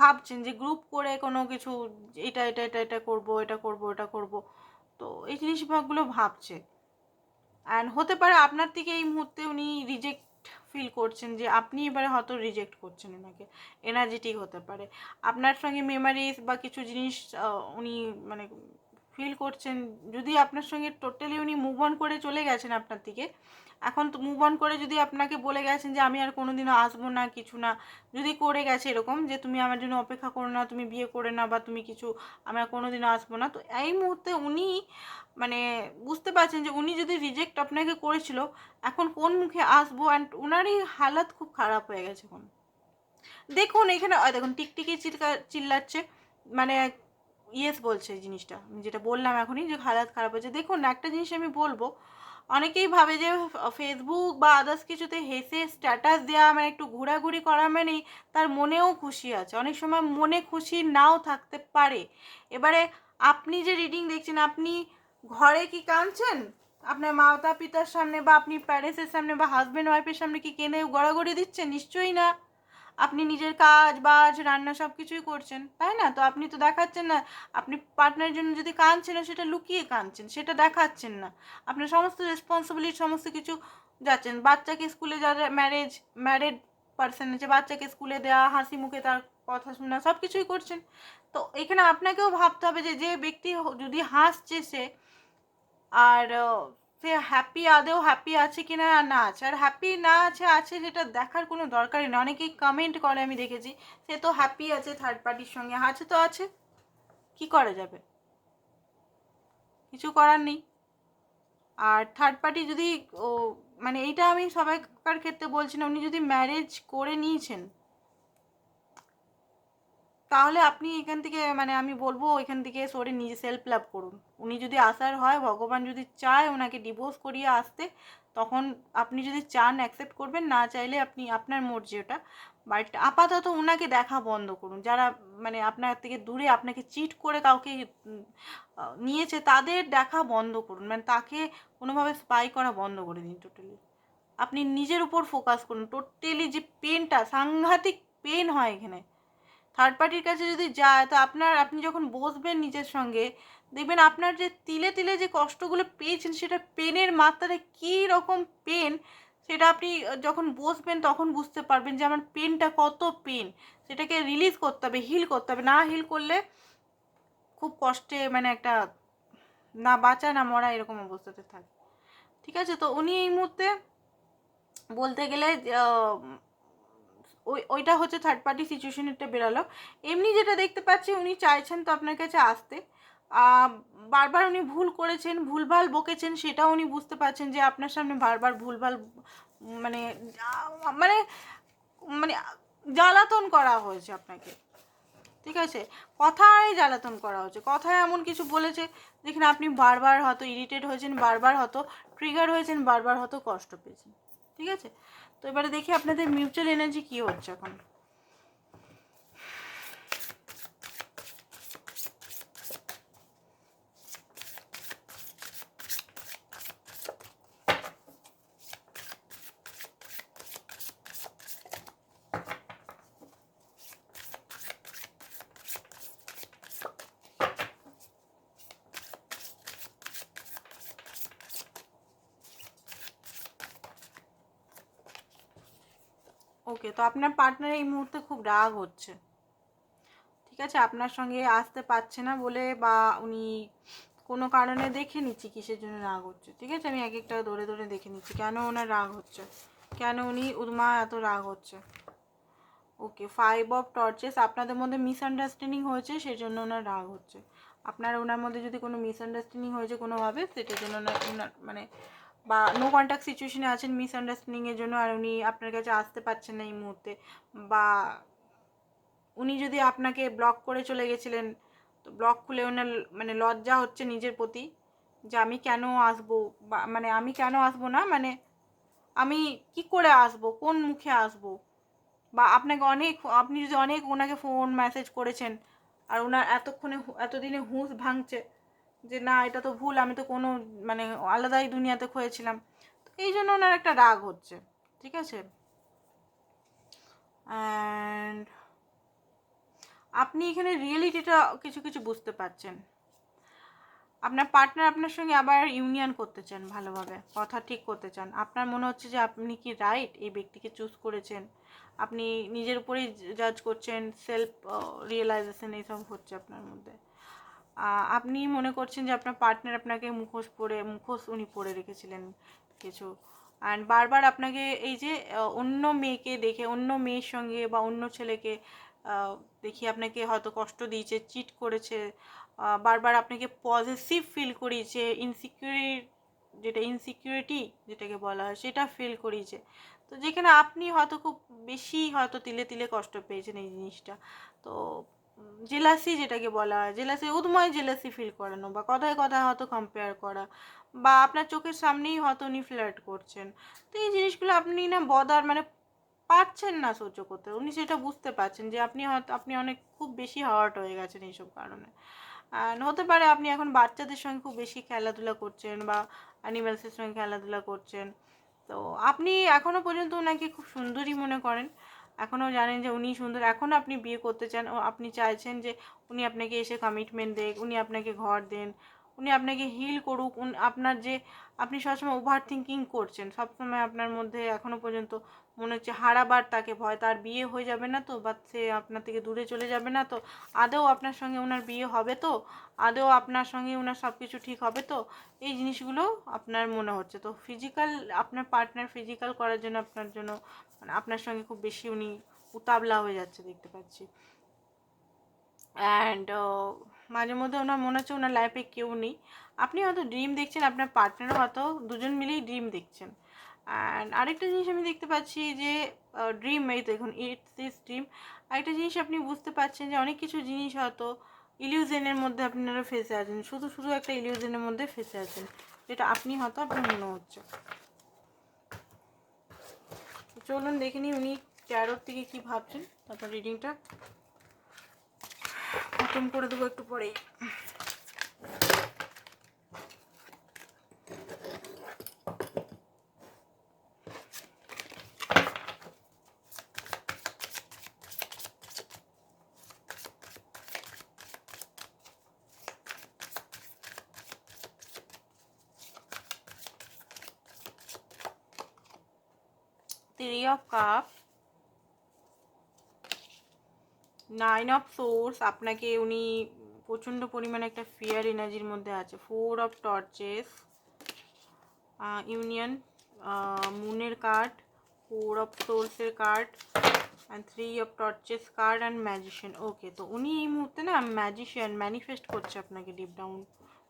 ভাবছেন যে গ্রুপ করে কোনো কিছু, এটা এটা এটা এটা করবো, এটা করবো, এটা করবো। তো এই জিনিসগুলো ভাবছে। অ্যান্ড হতে পারে আপনার থেকে এই মুহূর্তে উনি রিজেক্ট ফিল করছেন, যে আপনি এবারে হয়তো রিজেক্ট করছেন ওনাকে। এনার্জেটিক হতে পারে আপনার সঙ্গে মেমারিজ বা কিছু জিনিস উনি মানে ফিল করছেন। যদি আপনার সঙ্গে টোটালি উনি মুভ অন করে চলে গেছেন আপনার থেকে, এখন তো মুভ অন করে যদি আপনাকে বলে গেছেন যে আমি আর কোনোদিনও আসবো না, কিছু না, যদি করে গেছে এরকম যে তুমি আমার জন্য অপেক্ষা করো না, তুমি বিয়ে করে না, বা তুমি কিছু, আমি আর কোনোদিনও আসবো না, তো এই মুহূর্তে উনি মানে বুঝতে পারছেন যে উনি যদি রিজেক্ট আপনাকে করেছিল, এখন কোন মুখে আসবো। অ্যান্ড ওনারই হালাত খুব খারাপ হয়ে গেছে এখন। দেখুন এখানে দেখুন টিকটিকি চিল্লাচ্ছে, মানে ইয়েস বলছে এই জিনিসটা আমি যেটা বললাম এখনই, যে হালাত খারাপ হয়েছে। দেখুন একটা জিনিস আমি বলবো, অনেকেই ভাবে যে ফেসবুক বা আদার্স কিছুতে হেসে স্ট্যাটাস দেওয়া মানে একটু ঘোরাঘুরি করা মানেই তার মনেও খুশি আছে। অনেক সময় মনে খুশি নাও থাকতে পারে। এবারে আপনি যে রিডিং দেখছেন, আপনি ঘরে কি কাঁদছেন আপনার মাতা পিতার সামনে, বা আপনি প্যারেন্টসের সামনে, বা হাজব্যান্ড ওয়াইফের সামনে কি কেঁদে গড়াগড়ি দিচ্ছেন? নিশ্চয়ই না। আপনি নিজের কাজ বাজ রান্না সব কিছুই করছেন, তাই না? তো আপনি তো দেখাচ্ছেন না। আপনি পার্টনারের জন্য যদি কাঁদছেন, সেটা লুকিয়ে কাঁদছেন, সেটা দেখাচ্ছেন না। আপনার সমস্ত রেসপন্সিবিলিটি সমস্ত কিছু যাচ্ছেন। বাচ্চাকে স্কুলে যারা ম্যারিড পার্সন আছে, বাচ্চাকে স্কুলে দেওয়া, হাসি মুখে তার কথা শোনা, সব কিছুই করছেন। তো এখানে আপনাকেও ভাবতে হবে যে যে ব্যক্তি যদি হাসছে সে, আর সে হ্যাপি, আদেও হ্যাপি আছে কি না না আছে। আর হ্যাপি না আছে আছে যেটা দেখার কোনো দরকারই না। অনেকেই কমেন্ট করে আমি দেখেছি, সে তো হ্যাপি আছে থার্ড পার্টির সঙ্গে, আছে তো আছে, কি করা যাবে? কিছু করার নেই। আর থার্ড পার্টি যদি ও মানে এইটা আমি সবাইকার ক্ষেত্রে বলছি না, উনি যদি ম্যারেজ করে নিয়েছেন, তাহলে আপনি এখান থেকে মানে আমি বলবো এখান থেকে সরে নিজে সেলফ লাভ করুন। উনি যদি আসার হয়, ভগবান যদি চায় ওনাকে ডিভোর্স করিয়ে আসতে, তখন আপনি যদি চান অ্যাকসেপ্ট করবেন, না চাইলে আপনি আপনার মর্জি ওটা। বাট আপাতত ওনাকে দেখা বন্ধ করুন। যারা মানে আপনার থেকে দূরে আপনাকে চিট করে কাউকে নিয়েছে, তাদের দেখা বন্ধ করুন। মানে তাকে কোনোভাবে স্পাই করা বন্ধ করে দিন টোটালি। আপনি নিজের উপর ফোকাস করুন। টোটালি যে পেনটা, সাংঘাতিক পেন হয় এখানে থার্ড পার্টির কাছে যদি যায়, তো আপনি যখন বসবেন নিজের সঙ্গে, দেখবেন আপনার যে তিলে তিলে যে কষ্টগুলো পেয়েছেন, সেটা পেনের মাত্রাটা কী রকম পেন, সেটা আপনি যখন বসবেন তখন বুঝতে পারবেন যে আমার পেনটা কত পেন। সেটাকে রিলিজ করতে হবে, হিল করতে হবে। না হিল করলে খুব কষ্টে মানে একটা না বাঁচা না মরা এরকম অবস্থাতে থাকে। ঠিক আছে? তো উনি এই মুহূর্তে বলতে গেলে ওইটা হচ্ছে থার্ড পার্টি সিচুয়েশনেরটা বেরালো। এমনি যেটা দেখতে পাচ্ছি, উনি চাইছেন তো আপনার কাছে আসতে। বারবার উনি ভুল করেছেন, ভুলভাল বকেছেন, সেটাও উনি বুঝতে পারছেন যে আপনার সামনে বারবার ভুলভাল মানে মানে মানে জ্বালাতন করা হয়েছে আপনাকে। ঠিক আছে? কথায় জ্বালাতন করা হয়েছে, কথায় এমন কিছু বলেছে যেখানে আপনি বারবার হয়তো ইরিটেট হয়েছেন, বারবার হয়তো ট্রিগার হয়েছেন, বারবার হয়তো কষ্ট পেয়েছেন। ঠিক আছে? তো এবারে দেখি আপনাদের মিউচুয়াল এনার্জি কী হচ্ছে এখন। ওকে, তো আপনার পার্টনার এই মুহূর্তে খুব রাগ হচ্ছে। ঠিক আছে? আপনার সঙ্গে আসতে পারছে না বলে, বা উনি কোনো কারণে দেখে নিচ্ছি কিসের জন্য রাগ হচ্ছে। ঠিক আছে? আমি এক একটা ধরে ধরে দেখে নিচ্ছি কেন ওনার রাগ হচ্ছে, কেন উনি উদ্মা এত রাগ হচ্ছে। ওকে, 5 অফ টর্চেস, আপনাদের মধ্যে মিসআন্ডারস্ট্যান্ডিং হয়েছে, সেই জন্য ওনার রাগ হচ্ছে। আপনার ওনার মধ্যে যদি কোনো মিসআন্ডারস্ট্যান্ডিং হয়েছে কোনোভাবে, সেটার জন্য ওনার মানে বা নো কন্ট্যাক্ট সিচুয়েশনে আছেন মিসআন্ডারস্ট্যান্ডিংয়ের জন্য, আর উনি আপনার কাছে আসতে পারছেন না এই মুহূর্তে, বা উনি যদি আপনাকে ব্লক করে চলে গেছিলেন, তো ব্লক খুলে ওনার মানে লজ্জা হচ্ছে নিজের প্রতি যে আমি কেন আসবো, বা মানে আমি কেন আসবো না, মানে আমি কি করে আসবো, কোন মুখে আসবো, বা আপনাকে অনেক, আপনি যদি অনেক ওনাকে ফোন মেসেজ করেছেন আর ওনার এতদিনে হুঁশ ভাঙছে যে না এটা তো ভুল, আমি তো কোনো মানে আলাদাই দুনিয়াতে খোয়েছিলাম, তো এই জন্য ওনার একটা রাগ হচ্ছে, ঠিক আছে। অ্যান্ড আপনি এখানে রিয়েলিটিটা কিছু কিছু বুঝতে পারছেন। আপনার পার্টনার আপনার সঙ্গে আবার ইউনিয়ন করতে চান, ভালোভাবে কথা ঠিক করতে চান। আপনার মনে হচ্ছে যে আপনি কি রাইট এই ব্যক্তিকে চুজ করেছেন, আপনি নিজের উপরেই জাজ করছেন, সেলফ রিয়েলাইজেশন এইসব হচ্ছে আপনার মধ্যে। আপনি মনে করছেন যে আপনার পার্টনার আপনাকে মুখোশ উনি পরে রেখেছিলেন কিছু, অ্যান্ড বারবার আপনাকে এই যে অন্য মেয়েকে দেখে, অন্য মেয়ের সঙ্গে বা অন্য ছেলেকে দেখিয়ে আপনাকে হয়তো কষ্ট দিয়েছে, চিট করেছে, বারবার আপনাকে পজিটিভ ফিল করিয়েছে, ইনসিকিউরিটি যেটাকে বলা হয় সেটা ফিল করিয়েছে, তো যেখানে আপনি হয়তো খুব বেশি হয়তো তিলে তিলে কষ্ট পেয়েছেন এই জিনিসটা। তো জেলাসি যেটাকে বলা হয়, জেলাসি, উদ্ময় জেলাসি ফিল করানো, বা কথায় কথায় হয়তো কম্পেয়ার করা, বা আপনার চোখের সামনেই হয়তো উনি ফ্লার্ট করছেন, তো এই জিনিসগুলো আপনি না মানে পারছেন না সহ্য করতে, উনি সেটা বুঝতে পারছেন যে আপনি অনেক খুব বেশি হার্ট হয়ে গেছেন এইসব কারণে। অ্যান্ড হতে পারে আপনি এখন বাচ্চাদের সঙ্গে খুব বেশি খেলাধুলা করছেন বা অ্যানিমেলসের সঙ্গে খেলাধুলা করছেন, তো আপনি এখনও পর্যন্ত ওনাকে খুব সুন্দরই মনে করেন, এখনও জানেন যে উনি সুন্দর, এখনও আপনি বিয়ে করতে চান, ও আপনি চাইছেন যে উনি আপনাকে এসে কমিটমেন্ট দেন, উনি আপনাকে ঘর দেন, উনি আপনাকে হিল করুক, আপনার যে আপনি সবসময় ওভার থিঙ্কিং করছেন, সবসময় আপনার মধ্যে এখনও পর্যন্ত মনে হচ্ছে হারাবার তাকে ভয়, তার বিয়ে হয়ে যাবে না তো, বা সে আপনার থেকে দূরে চলে যাবে না তো, আদৌ আপনার সঙ্গে ওনার বিয়ে হবে তো, আদৌ আপনার সঙ্গে ওনার সব কিছু ঠিক হবে তো, এই জিনিসগুলো আপনার মনে হচ্ছে। তো ফিজিক্যাল, আপনার পার্টনার ফিজিক্যাল করার জন্য আপনার জন্য মানে আপনার সঙ্গে খুব বেশি উনি উতাবলা হয়ে যাচ্ছে দেখতে পাচ্ছি। অ্যান্ড মাঝে মধ্যে ওনার মনে হচ্ছে ওনার লাইফে কেউ নেই, আপনি হয়তো ড্রিম দেখছেন, আপনার পার্টনারও হয়তো দুজন মিলেই ড্রিম দেখছেন। অ্যান্ড আরেকটা জিনিস আমি দেখতে পাচ্ছি যে ড্রিম, এই দেখুন ইটস দিস ড্রিম, আরেকটা জিনিস আপনি বুঝতে পারছেন যে অনেক কিছু জিনিস হয়তো ইলিউশনের মধ্যে আপনারা ফেসে আছেন, শুধু শুধু একটা ইলিউশনের মধ্যে ফেসে আছেন, যেটা আপনি হয়তো আপনার মনে হচ্ছে। চলুন দেখে নিই উনি ট্যারোর থেকে কী ভাবছেন, তারপর রিডিংটা খতম করে দেবো একটু পরেই। Three of Cups, nine of swords, আপনাকে উনি প্রচণ্ড পরিমাণে একটা ফিয়ার এনার্জির মধ্যে আছে। ফোর অফ টর্চেস, ইউনিয়ন, মুনের কার্ড, ফোর অফ সোর্সের card, and three of torches card, and magician. Okay, তো উনি এই মুহূর্তে না ম্যাজিশিয়ান ম্যানিফেস্ট করছে আপনাকে ডিপ ডাউন,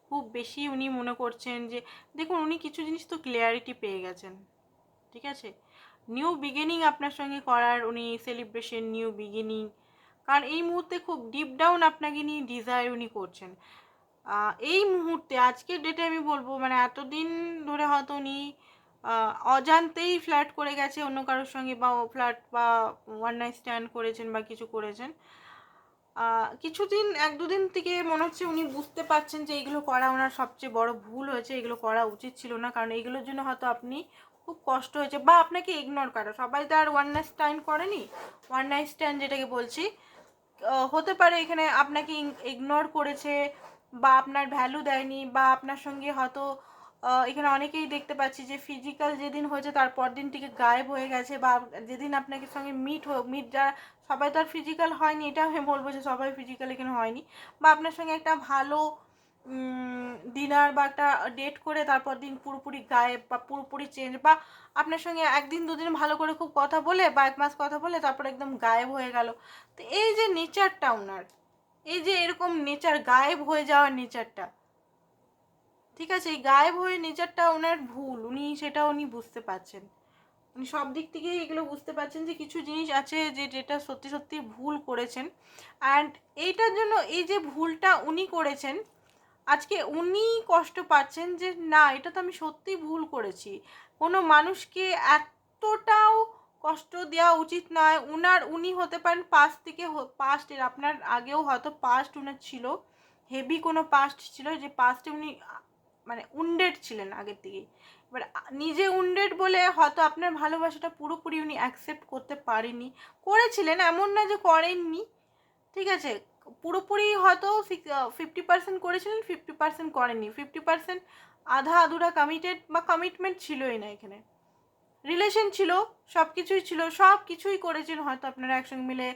খুব বেশি উনি মনে করছেন যে, দেখুন উনি কিছু জিনিস তো ক্লিয়ারিটি পেয়ে গেছেন, ঠিক আছে, নিউ বিগিনিং আপনার সঙ্গে করার উনি সেলিব্রেশন, নিউ বিগিনিং, কারণ এই মুহূর্তে খুব ডিপ ডাউন আপনাকে নিয়ে ডিজায়ার উনি করছেন। এই মুহূর্তে আজকের ডেটে আমি বলবো মানে এতদিন ধরে হয়তো উনি অজান্তেই ফ্ল্যাট করে গেছে অন্য কারোর সঙ্গে, বা ফ্ল্যাট বা ওয়ান নাইট স্ট্যান্ড করেছেন বা কিছু করেছেন, কিছুদিন এক দুদিন থেকে মনে হচ্ছে উনি বুঝতে পারছেন যে এইগুলো করা ওনার সবচেয়ে বড় ভুল হয়েছে, এগুলো করা উচিত ছিল না, কারণ এইগুলোর জন্য হয়তো আপনি খুব কষ্ট হয়েছে, বা আপনাকে ইগনোর করা, সবাই তো আর ওয়ান নাইট স্ট্যান্ড করেনি, ওয়ান নাইট স্ট্যান্ড যেটাকে বলছি, হতে পারে এখানে আপনাকে ইগনোর করেছে, বা আপনার ভ্যালু দেয়নি, বা আপনার সঙ্গে হয়তো এখানে অনেকেই দেখতে পাচ্ছি যে ফিজিক্যাল যেদিন হয়েছে তারপর দিন থেকে গায়েব হয়ে গেছে, বা যেদিন আপনাকে সঙ্গে মিট যারা, সবাই তো আর ফিজিক্যাল হয়নি, এটা আমি বলবো যে সবাই ফিজিক্যাল এখানে হয়নি, বা আপনার সঙ্গে একটা ভালো ডিনার বা একটা ডেট করে তারপর দিন পুরোপুরি গায়েব বা পুরোপুরি চেঞ্জ, বা আপনার সঙ্গে একদিন দুদিন ভালো করে খুব কথা বলে বা এক মাস কথা বলে তারপর একদম গায়েব হয়ে গেল, তো এই যে নেচারটা ওনার, এই যে এরকম নেচার গায়েব হয়ে যাওয়ার নেচারটা, ঠিক আছে, এই গায়েব হয়ে নেচারটা ওনার ভুল, উনি সেটা উনি বুঝতে পারছেন। উনি সব দিক থেকে এগুলো বুঝতে পারছেন যে কিছু জিনিস আছে যেটা সত্যি সত্যি ভুল করেছেন। অ্যান্ড এইটার জন্য এই যে ভুলটা উনি করেছেন, আজকে উনি কষ্ট পাচ্ছেন যে না, এটা তো আমি সত্যিই ভুল করেছি। কোনো মানুষকে এতটাও কষ্ট দেওয়া উচিত নয়। উনি হতে পারেন পাস্টের, আপনার আগেও হয়তো পাস্ট উনার ছিল, হেভি কোনো পাস্ট ছিল, যে পাস্টে উনি মানে উন্ডেড ছিলেন আগের থেকেই। এবার নিজে উন্ডেড বলে হয়তো আপনার ভালোবাসাটা পুরোপুরি উনি অ্যাকসেপ্ট করতে পারেননি। করেছিলেন, এমন না যে করেননি, ঠিক আছে, পুরোপুরি হয়তো 50% করেছিলেন, 50% করেননি। 50% আধা আধুরা কমিটেড বা কমিটমেন্ট ছিলই না এখানে। রিলেশন ছিল, সব কিছুই ছিল, সব কিছুই করেছেন হয়তো আপনারা একসঙ্গে মিলে,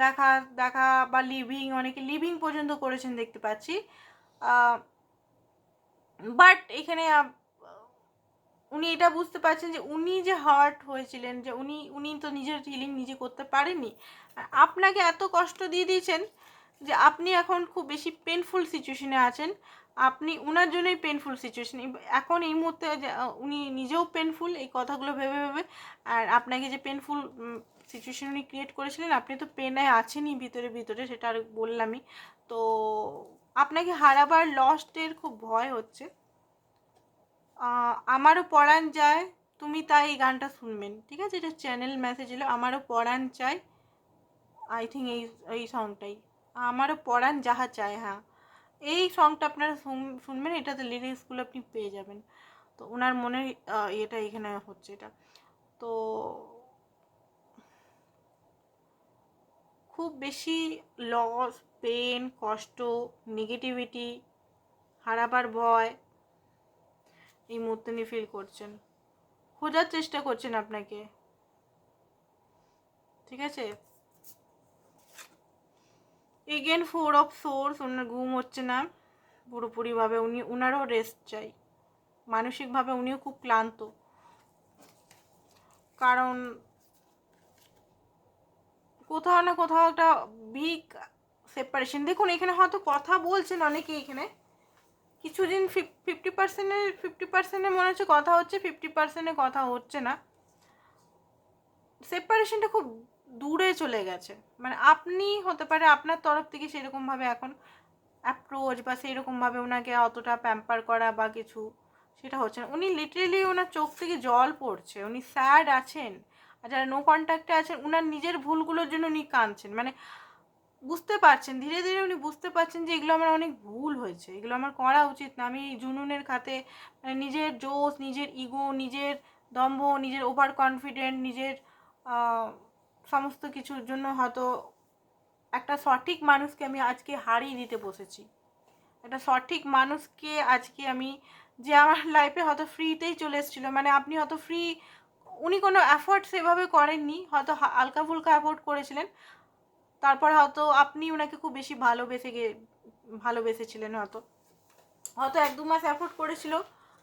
দেখা দেখা বা লিভিং, অনেকে লিভিং পর্যন্ত করেছেন দেখতে পাচ্ছি। বাট এখানে উনি এটা বুঝতে পারছেন যে উনি যে হার্ট হয়েছিলেন, যে উনি তো নিজের হিলিং নিজে করতে পারেননি, আর আপনাকে এত কষ্ট দিয়ে দিয়েছেন যে আপনি এখন খুব বেশি পেনফুল সিচুয়েশনে আছেন। আপনি উনার জন্যই পেনফুল সিচুয়েশন এখন এই মুহূর্তে, উনি নিজেও পেনফুল এই কথাগুলো ভেবে ভেবে। আর আপনাকে যে পেনফুল সিচুয়েশন উনি ক্রিয়েট করেছিলেন, আপনি তো পেনে আছেনই ভিতরে ভিতরে, সেটা আর বললামই তো। আপনাকে হারাবার লস্টের খুব ভয় হচ্ছে। আমারও পরাণ যায় তুমি তাই, এই গানটা শুনবেন, ঠিক আছে? এটা চ্যানেল মেসেজ এলো, আমারও পরাণ চাই, আই থিঙ্ক এই সংটাই, আমারও পরাণ যাহা চায়, হ্যাঁ এই সংটা আপনারা শুনবেন, এটাতে লিরিক্সগুলো আপনি পেয়ে যাবেন। তো ওনার মনে এটা এখানে হচ্ছে এটা। তো খুব বেশি লস, পেন, কষ্ট, নেগেটিভিটি, হারাবার ভয় এই মুহূর্তে নিয়ে ফিল করছেন, খোঁজার চেষ্টা করছেন আপনাকে, ঠিক আছে? এগেন 4 অফ সোর্স, ওনার ঘুম হচ্ছে না পুরোপুরিভাবে, উনারও রেস্ট চাই, মানসিকভাবে উনিও খুব ক্লান্ত। কারণ কোথাও না কোথাও একটা বিগ সেপারেশন, দেখুন এখানে হয়তো কথা বলছেন অনেকে, এখানে কিছুদিন 50%-50% মনে হচ্ছে কথা হচ্ছে, 50% কথা হচ্ছে না। সেপারেশনটা খুব দূরে চলে গেছে, মানে আপনি হতে পারে আপনার তরফ থেকে সেরকমভাবে এখন অ্যাপ্রোচ বা সেইরকমভাবে ওনাকে অতটা প্যাম্পার করা বা কিছু, সেটা হচ্ছে না। উনি লিটারেলি ওনার চোখ থেকে জল পড়ছে, উনি স্যাড আছেন। আর যারা নো কন্ট্যাক্টে আছেন, ওনার নিজের ভুলগুলোর জন্য উনি কাঁদছেন, মানে বুঝতে পারছেন, ধীরে ধীরে উনি বুঝতে পারছেন যে এগুলো আমার অনেক ভুল হয়েছে, এগুলো আমার করা উচিত না। আমি জুনুনের খাতে, মানে নিজের জোশ, নিজের ইগো, নিজের দম্ভ, নিজের ওভার কনফিডেন্ট, নিজের সমস্ত কিছুর জন্য হয়তো একটা সঠিক মানুষকে আমি আজকে হারিয়ে দিতে বসেছি। একটা সঠিক মানুষকে আজকে আমি, যে আমার লাইফে হয়তো ফ্রিতেই চলে এসেছিলো, মানে আপনি হয়তো ফ্রি, উনি কোনো অ্যাফোর্ড সেভাবে করেননি, হয়তো হালকা ফুলকা অ্যাফোর্ড করেছিলেন, তারপর হয়তো আপনি ওনাকে খুব বেশি ভালোবেসেছিলেন, হয়তো হয়তো 1-2 মাস অ্যাফোর্ড করেছিল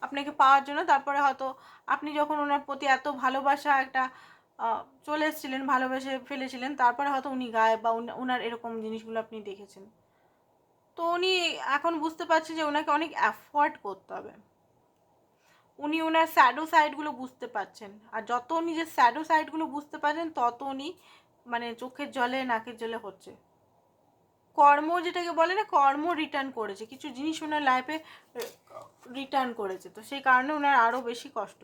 আপনাকে পাওয়ার জন্য, তারপরে হয়তো আপনি যখন ওনার প্রতি এত ভালোবাসা একটা চলে এসেছিলেন, ভালোবেসে ফেলেছিলেন, তারপরে হয়তো উনি গায়েব, বা ওনার এরকম জিনিসগুলো আপনি দেখেছেন। তো উনি এখন বুঝতে পারছে যে ওনাকে অনেক অ্যাফোর্ড করতে হবে। উনি ওনার স্যাডো সাইডগুলো বুঝতে পারছেন, আর যত নিজের স্যাডো সাইডগুলো বুঝতে পারছেন, তত উনি মানে চোখের জলে নাকের জলে হচ্ছে। কর্ম যেটাকে বলে না, কর্ম রিটার্ন করেছে, কিছু জিনিস ওনার লাইফে রিটার্ন করেছে, তো সেই কারণে ওনার আরও বেশি কষ্ট।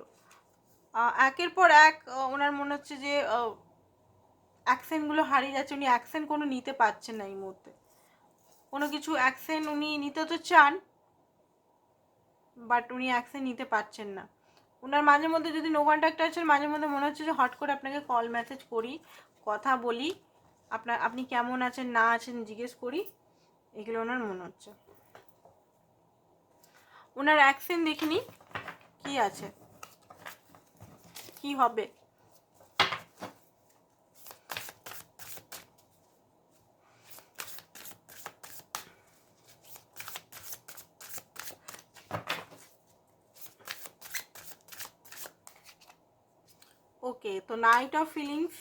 একের পর এক ওনার মনে হচ্ছে যে অ্যাকসেন্টগুলো হারিয়ে যাচ্ছে, উনি অ্যাকসেন্ট কোনো নিতে পারছেন না এই মুহূর্তে। কোনো কিছু অ্যাকসেন্ট উনি নিতে তো চান, বাট উনি অ্যাকসেন্ট নিতে পারছেন না। ওনার মাঝে মধ্যে, যদি নো কন্ট্যাক্ট আছেন, মাঝে মধ্যে মনে হচ্ছে যে হট করে আপনাকে কল মেসেজ করি, কথা বলি, আপনি কেমন আছেন না আছেন জিজ্ঞেস করি, এগুলো ওনার মনে হচ্ছে। ওনার অ্যাকসেন্ট দেখিনি কি আছে, কি হবে। ওকে, তো night of feelings,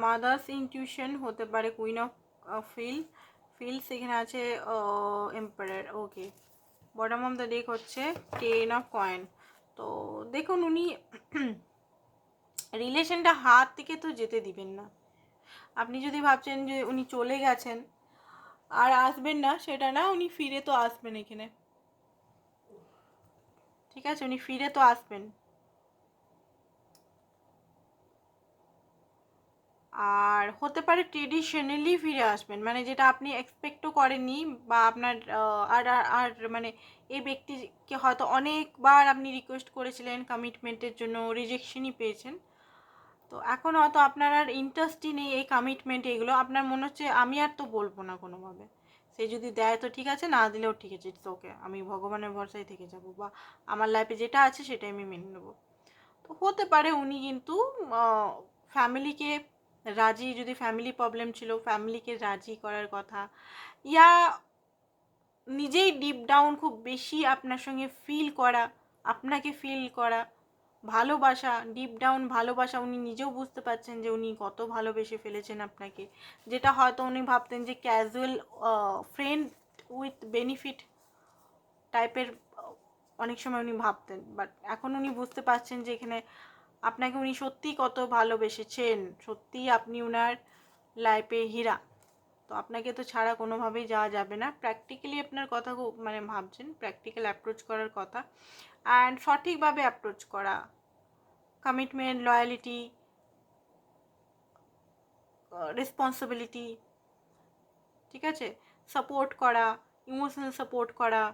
mother's intuition হতে পারে, কুইন অফ ফিল, ফিল্ডস এখানে আছে empire. Okay, bottom of the deck হচ্ছে 10 অফ কয়েন। তো দেখুন উনি রিলেশনটা হাত থেকে তো যেতে দিবেন না। আপনি যদি ভাবছেন যে উনি চলে গেছেন আর আসবেন না, সেটা না, উনি ফিরে তো আসবেন এখানে, ঠিক আছে, উনি ফিরে তো আসবেন। আর হতে পারে ট্রেডিশনালি ফিরে আসবেন, মানে যেটা আপনি এক্সপেক্টও করেননি, বা আপনার আর আর আর মানে এই ব্যক্তিকে হয়তো অনেকবার আপনি রিকোয়েস্ট করেছিলেন কমিটমেন্টের জন্য, রিজেকশনই পেয়েছেন। তো এখন হয়তো আপনার আর ইন্টারেস্টই নেই এই কমিটমেন্ট, এগুলো আপনার মনে হচ্ছে আমি আর তো বলবো না কোনোভাবে, সে যদি দেয় তো ঠিক আছে, না দিলেও ঠিক আছে, ইটস ওকে, আমি ভগবানের ভরসায় থেকে যাব, বা আমার লাইফে যেটা আছে সেটাই আমি মেনে নেবো। তো হতে পারে উনি কিন্তু ফ্যামিলিকে রাজি, যদি ফ্যামিলি প্রবলেম ছিল, ফ্যামিলিকে রাজি করার কথা, ইয়া নিজেই ডিপ ডাউন খুব বেশি আপনার সঙ্গে ফিল করা, আপনাকে ফিল করা ভালোবাসা, ডিপ ডাউন ভালোবাসা, উনি নিজেও বুঝতে পারছেন যে উনি কত ভালোবেসে ফেলেছেন আপনাকে, যেটা হয়তো উনি ভাবতেন যে ক্যাজুয়াল ফ্রেন্ড উইথ বেনিফিট টাইপের অনেক সময় উনি ভাবতেন, বাট এখন উনি বুঝতে পারছেন যে এখানে আপনাকে উনি সত্যিই কত ভালোবেসেছেন, সত্যিই আপনি ওনার লাইফে হীরা। তো আপনাকে তো ছাড়া কোনোভাবেই যাওয়া যাবে না, প্র্যাকটিক্যালি আপনার কথা খুব মানে ভাবছেন, প্র্যাকটিক্যাল অ্যাপ্রোচ করার কথা, অ্যান্ড সঠিকভাবে অ্যাপ্রোচ করা, কমিটমেন্ট, লয়ালিটি, রেসপন্সিবিলিটি, ঠিক আছে, সাপোর্ট করা, ইমোশনাল সাপোর্ট করা,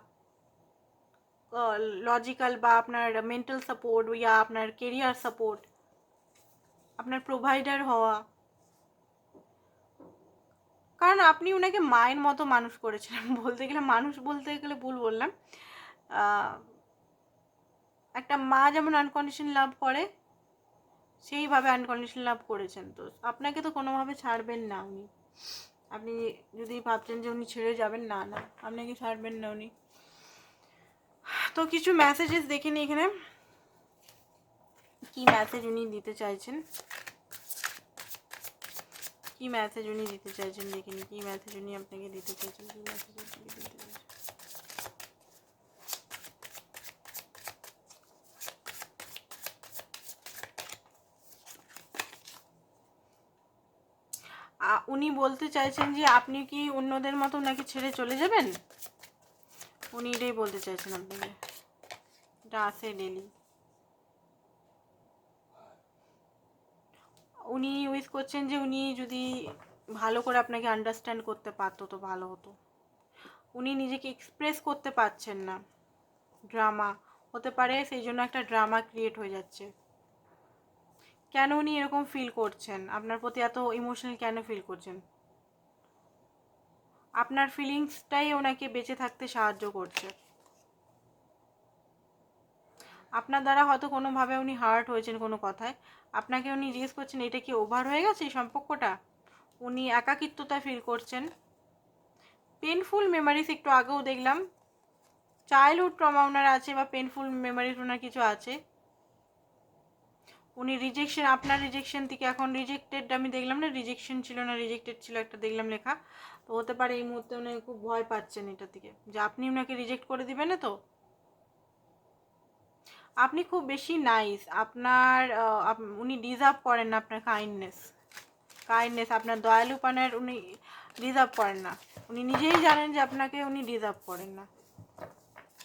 লজিক্যাল বা আপনার মেন্টাল সাপোর্ট, ইয়া আপনার কেরিয়ার সাপোর্ট, আপনার প্রোভাইডার হওয়া, কারণ আপনি ওনাকে মায়ের মতো মানুষ করেছিলেন বলতে গেলে, মানুষ বলতে গেলে ভুল বললাম, একটা মা যেমন আনকন্ডিশনাল লাভ করে সেইভাবে আনকন্ডিশনাল লাভ করেছেন। তো আপনাকে তো কোনোভাবে ছাড়বেন না উনি, আপনি যদি ভাবছেন যে উনি ছেড়ে যাবেন, না না, আপনাকে ছাড়বেন না উনি। তো কিছু মেসেজেস দেখে নিই এখানে, কি মেসেজ উনি দিতে চাইছেন, কি মেসেজ উনি দিতে চাইছেন, দেখে নিই কি মেসেজ উনি আপনাকে দিতে চাইছেন, কি মেসেজ আপনাকে দিতে চাইছেন। উনি বলতে চাইছেন যে আপনি কি অন্যদের মতো ওনাকে ছেড়ে চলে যাবেন, উনি এটাই বলতে চাইছেন আপনাকে, এটা আসে ডেলি। উনি উইশ করছেন যে উনি যদি ভালো করে আপনাকে আন্ডারস্ট্যান্ড করতে পারতো তো ভালো হতো, উনি নিজেকে এক্সপ্রেস করতে পারছেন না, ড্রামা হতে পারে, সেই জন্য একটা ড্রামা ক্রিয়েট হয়ে যাচ্ছে। কেন উনি এরকম ফিল করছেন, আপনার প্রতি এত ইমোশনাল কেন ফিল করছেন, আপনার ফিলিংসটাই ওনাকে বেঁচে থাকতে সাহায্য করছে। আপনার দ্বারা হয়তো কোনোভাবে উনি হার্ট হয়েছেন কোনো কথায়, আপনাকে উনি জিজ্ঞেস করছেন এটা কি ওভার হয়ে গেছে এই সম্পর্কটা, উনি একাকিত্বতা ফিল করছেন, পেনফুল মেমারিজ একটু আগেও দেখলাম, চাইল্ডহুড ট্রমা ওনার আছে, বা পেনফুল মেমারিজ ওনার কিছু আছে, উনি রিজেকশন, আপনার রিজেকশন থেকে এখন রিজেক্টেড, আমি দেখলাম না রিজেকশন ছিল না রিজেক্টেড ছিল একটা দেখলাম লেখা, তো হতে পারে এই মুহূর্তে উনি খুব ভয় পাচ্ছেন এটা থেকে, যে আপনি ওনাকে রিজেক্ট করে দিবেন না তো। আপনি খুব বেশি নাইস, আপনার উনি ডিজার্ভ করেন না আপনার কাইন্ডনেস, আপনার দয়ালুপনার উনি ডিজার্ভ করেন না, উনি নিজেই জানেন যে আপনাকে উনি ডিজার্ভ করেন না।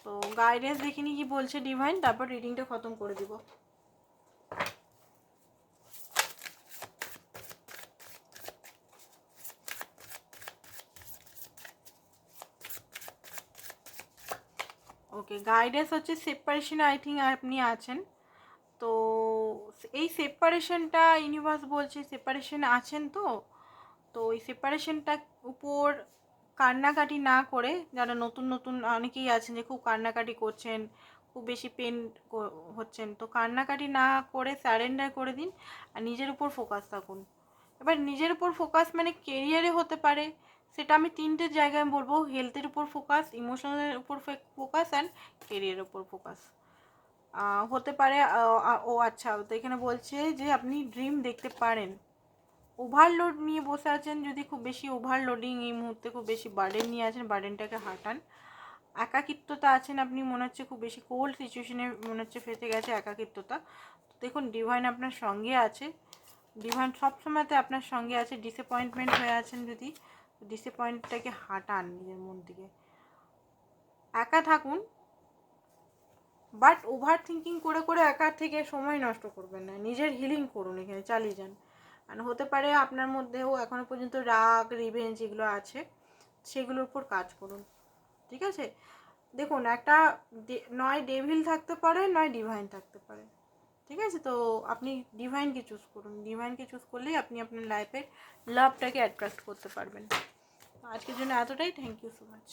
তো গাইডেন্স দেখিনি কি বলছে ডিভাইন, তারপর রিডিংটা খতম করে দিব। ওকে, গাইডেন্স হচ্ছে সেপারেশনে আই থিঙ্ক আপনি আছেন, তো এই সেপারেশনটা ইউনিভার্স বলছে সেপারেশন আছেন, তো তো এই সেপারেশনটার উপর কান্নাকাটি না করে, যারা নতুন নতুন অনেকেই আছেন যে খুব কান্নাকাটি করছেন, খুব বেশি পেন হচ্ছেন, তো কান্নাকাটি না করে স্যারেন্ডার করে দিন আর নিজের উপর ফোকাস থাকুন। এবার নিজের উপর ফোকাস মানে কেরিয়ারে হতে পারে, সেটা আমি তিনটে জায়গায় বলবো, হেলথের উপর ফোকাস, ইমোশনালের উপর ফোকাস অ্যান্ড কেরিয়ারের উপর ফোকাস হতে পারে। ও আচ্ছা, তো এখানে বলছে যে আপনি ড্রিম দেখতে পারেন, ওভারলোড নিয়ে বসে আছেন, যদি খুব বেশি ওভারলোডিং এই মুহূর্তে খুব বেশি বার্ডেন নিয়ে আছেন, বার্ডেনটাকে হাঁটান। একাকিত্বতা আছেন আপনি, মনে হচ্ছে খুব বেশি কোল্ড সিচুয়েশনে মনে হচ্ছে ফেসে গেছে একাকিত্বতা। দেখুন ডিভাইন আপনার সঙ্গে আছে, ডিভাইন সবসময়তে আপনার সঙ্গে আছে। ডিসঅ্যাপয়েন্টমেন্ট হয়ে আছেন যদি, ডিসঅ্যাপয়েন্টটাকে হাঁটান নিজের মন থেকে। একা থাকুন, বাট ওভার থিঙ্কিং করে করে একা থেকে সময় নষ্ট করবেন না, নিজের হিলিং করুন, এখানে চালিয়ে যান। আর হতে পারে আপনার মধ্যেও এখনও পর্যন্ত রাগ রিভেঞ্জ এগুলো আছে, সেগুলোর উপর কাজ করুন, ঠিক আছে? দেখুন একটা নয় ডেভিল থাকতে পারে, নয় ডিভাইন থাকতে পারে, ঠিক আছে? তো আপনি ডিভাইনকে চুজ করুন, ডিভাইনকে চুজ করলেই আপনি আপনার লাইফের লাভটাকে অ্যাট্রাক্ট করতে পারবেন। আজকের জন্য এতটাই, থ্যাংক ইউ সো মাচ।